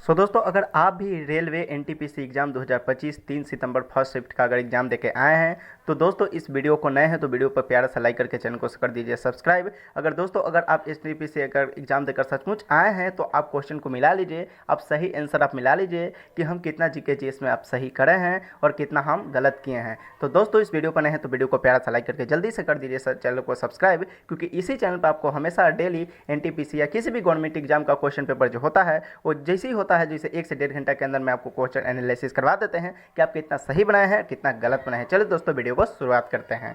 दोस्तों अगर आप भी रेलवे एनटीपीसी एग्ज़ाम 2025 3 सितंबर फर्स्ट शिफ्ट का अगर एग्ज़ाम देके आए हैं तो दोस्तों इस वीडियो को नए हैं तो वीडियो पर प्यारा सा लाइक करके चैनल को कर दीजिए सब्सक्राइब। अगर आप एनटीपीसी अगर एग्ज़ाम देकर सचमुच आए हैं तो आप क्वेश्चन को मिला लीजिए, आप सही आंसर आप मिला लीजिए कि हम कितना जीके जीएस में आप सही करे हैं और कितना हम गलत किए हैं। तो दोस्तों इस वीडियो पर नए हैं तो वीडियो को प्यारा सा लाइक करके जल्दी से कर दीजिए चैनल को सब्सक्राइब, क्योंकि इसी चैनल पर आपको हमेशा डेली एनटीपीसी या किसी भी गवर्नमेंट एग्जाम का क्वेश्चन पेपर जो होता है वो जैसे ही होता है जैसे 1 से 1.5 घंटा के अंदर में आपको क्वेश्चन एनालिसिस करवा देते हैं कि आप कितना सही बनाए हैं कितना गलत बनाए हैं। चलिए दोस्तों वीडियो को शुरुआत करते हैं।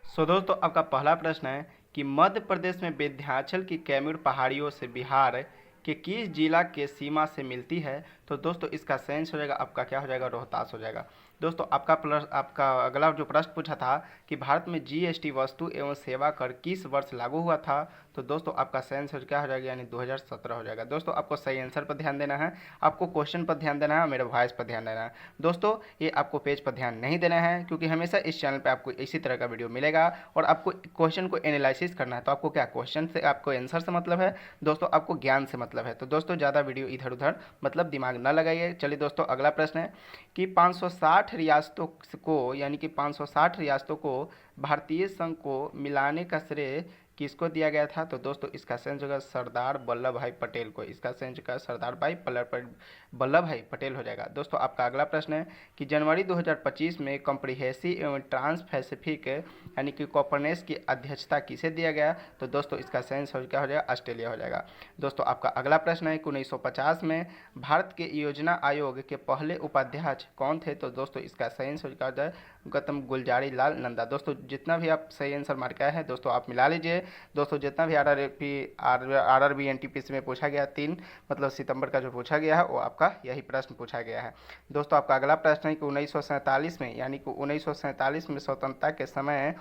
दोस्तों आपका पहला प्रश्न है कि मध्य प्रदेश में विंध्याचल की कैमूर पहाड़ियों से बिहार के किस जिला के सीमा से मिलती है? तो दोस्तों इसका सेंस हो जाएगा आपका क्या हो जाएगा, रोहतास हो जाएगा। दोस्तों आपका अगला जो प्रश्न पूछा था कि भारत में जीएसटी वस्तु एवं सेवा कर किस वर्ष लागू हुआ था? तो दोस्तों आपका सेंस क्या हो जाएगा, यानी 2017 हो जाएगा। दोस्तों आपको सही आंसर पर ध्यान देना है, आपको क्वेश्चन पर ध्यान देना है, मेरे वॉइस पर ध्यान देना है। दोस्तों ये आपको पेज पर ध्यान नहीं देना है, क्योंकि हमेशा इस चैनल पर आपको इसी तरह का वीडियो मिलेगा और आपको क्वेश्चन को एनालिसिस करना है। तो आपको क्या क्वेश्चन से आपको आंसर से मतलब है, दोस्तों आपको ज्ञान से मतलब है। तो दोस्तों ज़्यादा वीडियो इधर उधर मतलब दिमाग न लगाइए। चलिए दोस्तों अगला प्रश्न है कि 560 रियासतों को यानी कि 560 रियासतों को भारतीय संघ को मिलाने का श्रेय किसको दिया गया था? तो दोस्तों इसका सेंस होगा सरदार वल्लभ भाई पटेल को। इसका सेंस होगा सरदार वल्लभ भाई पटेल हो जाएगा। दोस्तों आपका अगला प्रश्न है कि जनवरी 2025 में कॉम्प्रिहेंसिव एवं ट्रांस पैसिफिक यानी कि कॉपरनेस की अध्यक्षता किसे दिया गया? तो दोस्तों इसका सेंस क्या हो जाएगा, ऑस्ट्रेलिया हो जाएगा। दोस्तों आपका अगला प्रश्न है कि 1950 में भारत के योजना आयोग के पहले उपाध्यक्ष कौन थे? तो दोस्तों इसका सेंस हो जाए गौतम गुलजारी लाल नंदा। दोस्तों जितना भी आप सही आंसर मार के आए हैं दोस्तों आप मिला लीजिए। दोस्तों जितना भी आरआरबी एनटीपीसी में पूछा गया 3 मतलब सितंबर का जो पूछा गया है वो आपका यही प्रश्न पूछा गया है। दोस्तों आपका अगला प्रश्न है कि 1947 में यानी कि 1947 में स्वतंत्रता के समय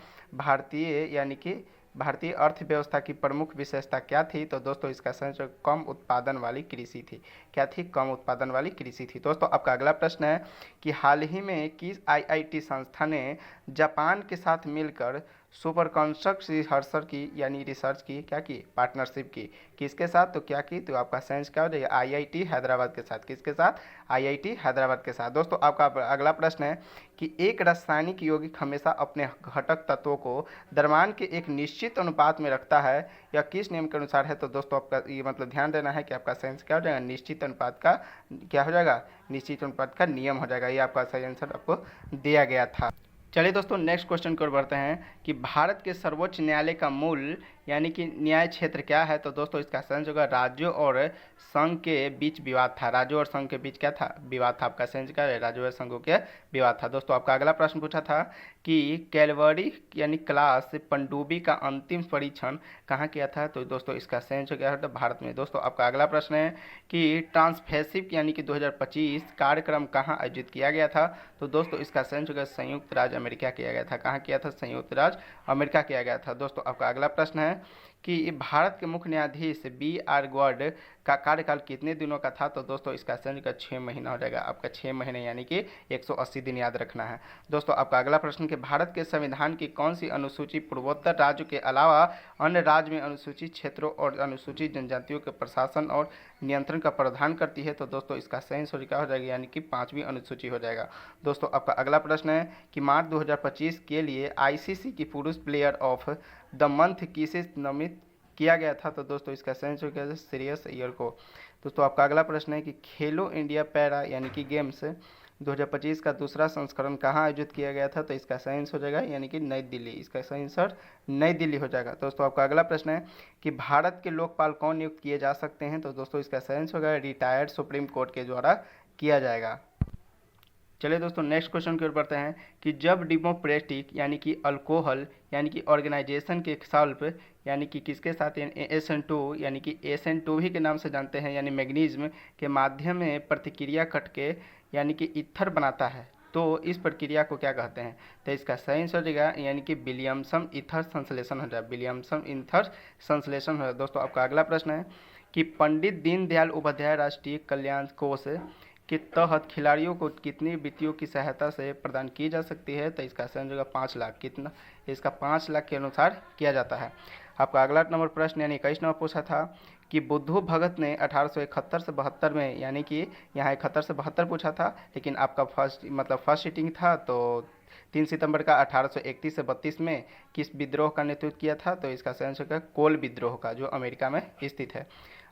भारतीय अर्थव्यवस्था की प्रमुख विशेषता क्या थी? तो दोस्तों इसका संयोजक कम उत्पादन वाली कृषि थी। क्या थी? कम उत्पादन वाली कृषि थी। दोस्तों आपका अगला प्रश्न है कि हाल ही में किस आईआईटी संस्था ने जापान के साथ मिलकर सुपर कंस्ट्रक्ट रिहर्सल की यानी रिसर्च की क्या की पार्टनरशिप की? किसके साथ? तो क्या की? तो आपका साइंस क्या हो जाएगा, आईआईटी हैदराबाद के साथ। किसके साथ? आईआईटी हैदराबाद के साथ। दोस्तों आपका अगला प्रश्न है कि एक रासायनिक यौगिक हमेशा अपने घटक तत्वों को द्रव्यमान के एक निश्चित अनुपात में रखता है, या किस नियम के अनुसार है? तो दोस्तों आपका ये मतलब ध्यान देना है कि आपका साइंस क्या हो जाएगा, निश्चित अनुपात का क्या हो जाएगा, निश्चित अनुपात का नियम हो जाएगा। ये आपका सही आंसर आपको दिया गया था। चलिए दोस्तों नेक्स्ट क्वेश्चन की ओर बढ़ते हैं कि भारत के सर्वोच्च न्यायालय का मूल यानी कि न्याय क्षेत्र क्या है? तो दोस्तों इसका सेंस होगा राज्यों और संघ के बीच विवाद था। राज्यों और संघ के बीच क्या था? विवाद था। आपका सेंस क्या है? राज्यों और संघों के विवाद था। दोस्तों आपका अगला प्रश्न पूछा था कि कैलवरी यानी क्लास पनडुब्बी का अंतिम परीक्षण कहाँ किया था? तो दोस्तों इसका सेंस क्या है? भारत में। दोस्तों आपका अगला प्रश्न है कि ट्रांसपैसिफिक यानी कि 2025 कार्यक्रम कहाँ आयोजित किया गया था? तो दोस्तों इसका सेंस होगा संयुक्त राज्य अमेरिका किया गया था। कहाँ किया था? संयुक्त राज्य अमेरिका किया गया था। दोस्तों आपका अगला प्रश्न है कि भारत के मुख्य न्यायाधीश बी.आर. गवई का कार्यकाल कितने दिनों का था? तो दोस्तों इसका सेंस का 6 महीना हो जाएगा। आपका 6 महीने यानी कि 180 दिन याद रखना है। दोस्तों आपका अगला प्रश्न कि भारत के संविधान की कौन सी अनुसूची पूर्वोत्तर राज्यों के अलावा अन्य राज्य में अनुसूचित क्षेत्रों और अनुसूचित जनजातियों के प्रशासन और नियंत्रण का प्रावधान करती है? तो दोस्तों इसका सेंस क्या हो जाएगा, यानी कि 5वीं अनुसूची हो जाएगा। दोस्तों आपका अगला प्रश्न है कि मार्च 2025 के लिए आईसीसी की पुरुष प्लेयर ऑफ द मंथ किसे नामित किया गया था? तो दोस्तों इसका सेंस हो गया श्रेयस अय्यर को। दोस्तों आपका अगला प्रश्न है कि खेलो इंडिया पैरा यानी कि गेम्स 2025 का दूसरा संस्करण कहाँ आयोजित किया गया था? तो इसका साइंस हो जाएगा यानी कि नई दिल्ली। इसका सही आंसर नई दिल्ली हो जाएगा। दोस्तों आपका अगला प्रश्न है कि भारत के लोकपाल कौन नियुक्त किए जा सकते हैं? तो दोस्तों इसका साइंस होगा रिटायर्ड सुप्रीम कोर्ट के द्वारा किया जाएगा। चलिए दोस्तों नेक्स्ट क्वेश्चन की ओर बढ़ते हैं कि जब डेमोक्रेटिक यानी कि अल्कोहल यानी कि ऑर्गेनाइजेशन के सल्फ यानी कि किसके साथ SN2 यानी कि SN2 ही के नाम से जानते हैं यानी मैग्नीज्म के माध्यम में प्रतिक्रिया करके यानी कि ईथर बनाता है, तो इस प्रक्रिया को क्या कहते हैं? तो इसका सही आंसर हो जाएगा यानी कि विलियमसन ईथर संश्लेषण हो जाएगा। विलियमसन ईथर संश्लेषण हो जाएगा। दोस्तों आपका अगला प्रश्न है कि पंडित दीनदयाल उपाध्याय राष्ट्रीय कल्याण कोष के तहत खिलाड़ियों को कितनी वित्तीयों की सहायता से प्रदान की जा सकती है? तो इसका सही होगा 5 लाख। कितना? इसका 5 लाख के अनुसार किया जाता है। आपका अगला नंबर प्रश्न यानी 21 नंबर पूछा था कि बुद्धू भगत ने 1871 से 72 में, यानी कि यहाँ 71 से 72 पूछा था, लेकिन आपका फर्स्ट सीटिंग था तो 3 सितंबर का 1831 से 32 में किस विद्रोह का नेतृत्व किया था? तो इसका सही आंसर है कोल विद्रोह का, जो अमेरिका में स्थित है।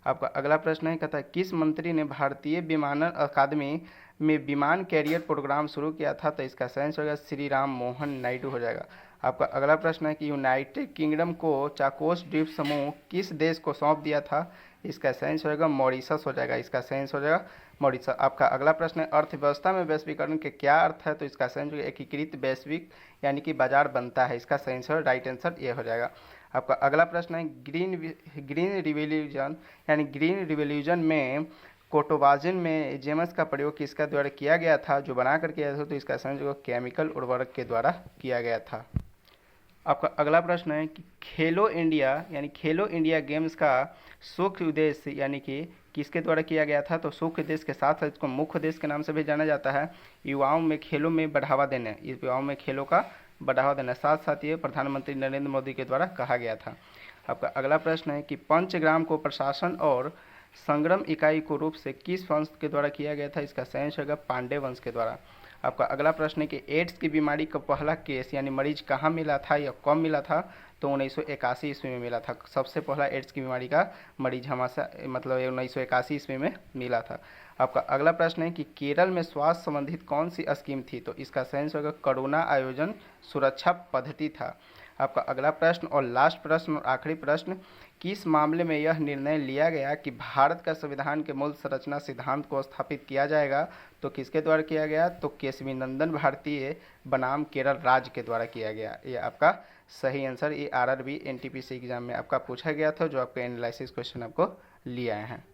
आपका अगला प्रश्न है, कहता है किस मंत्री ने भारतीय विमानन अकादमी में विमान कैरियर प्रोग्राम शुरू किया था? तो इसका सही आंसर होगा श्री राम मोहन नायडू हो जाएगा। आपका अगला प्रश्न है कि यूनाइटेड किंगडम को चाकोस द्वीप समूह किस देश को सौंप दिया था? इसका सही आंसर होगा मॉरिशस हो जाएगा। इसका सही आंसर हो जाएगा मॉरिशस। आपका अगला प्रश्न है अर्थव्यवस्था में वैश्वीकरण के क्या अर्थ है? तो इसका सही आंसर एकीकृत वैश्विक यानी कि बाजार बनता है। इसका सही आंसर राइट आंसर ये हो जाएगा। आपका अगला प्रश्न है ग्रीन रिवोल्यूशन यानी ग्रीन रिवोल्यूशन में कोटोबाजिन में जेमस का प्रयोग किसका द्वारा किया गया था, जो बना कर किया था? तो इसका सही आंसर केमिकल उर्वरक के द्वारा किया गया था। आपका अगला प्रश्न है कि खेलो इंडिया गेम्स का मुख्य उद्देश्य यानी कि किसके द्वारा किया गया था? तो मुख्य उद्देश्य के साथ साथ इसको मुख्य उद्देश्य के नाम से भी जाना जाता है। युवाओं में खेलों में बढ़ावा देने, युवाओं में खेलों का बढ़ावा देना, साथ साथ ये प्रधानमंत्री नरेंद्र मोदी के द्वारा कहा गया था। आपका अगला प्रश्न है कि पंचग्राम को प्रशासन और संग्राम इकाई को रूप से किस वंश के द्वारा किया गया था? इसका सही आंसर होगा पांडे वंश के द्वारा। आपका अगला प्रश्न है कि एड्स की बीमारी का पहला केस यानी मरीज कहाँ मिला था या कब मिला था? तो 1981 ईस्वी में मिला था। सबसे पहला एड्स की बीमारी का मरीज हमारा 1981 ईस्वी में मिला था। आपका अगला प्रश्न है कि केरल में स्वास्थ्य संबंधित कौन सी स्कीम थी? तो इसका सही आंसर होगा कोरोना आयोजन सुरक्षा पद्धति था। आपका अगला प्रश्न और लास्ट प्रश्न और आखिरी प्रश्न, किस मामले में यह निर्णय लिया गया कि भारत का संविधान के मूल संरचना सिद्धांत को स्थापित किया जाएगा? तो किसके द्वारा किया गया? तो केशवी नंदन भारतीय बनाम केरल राज्य के द्वारा किया गया। ये आपका सही आंसर ये आरआरबी एनटीपीसी एग्जाम में आपका पूछा गया था, जो आपके एनालिसिस क्वेश्चन आपको लिए आए हैं।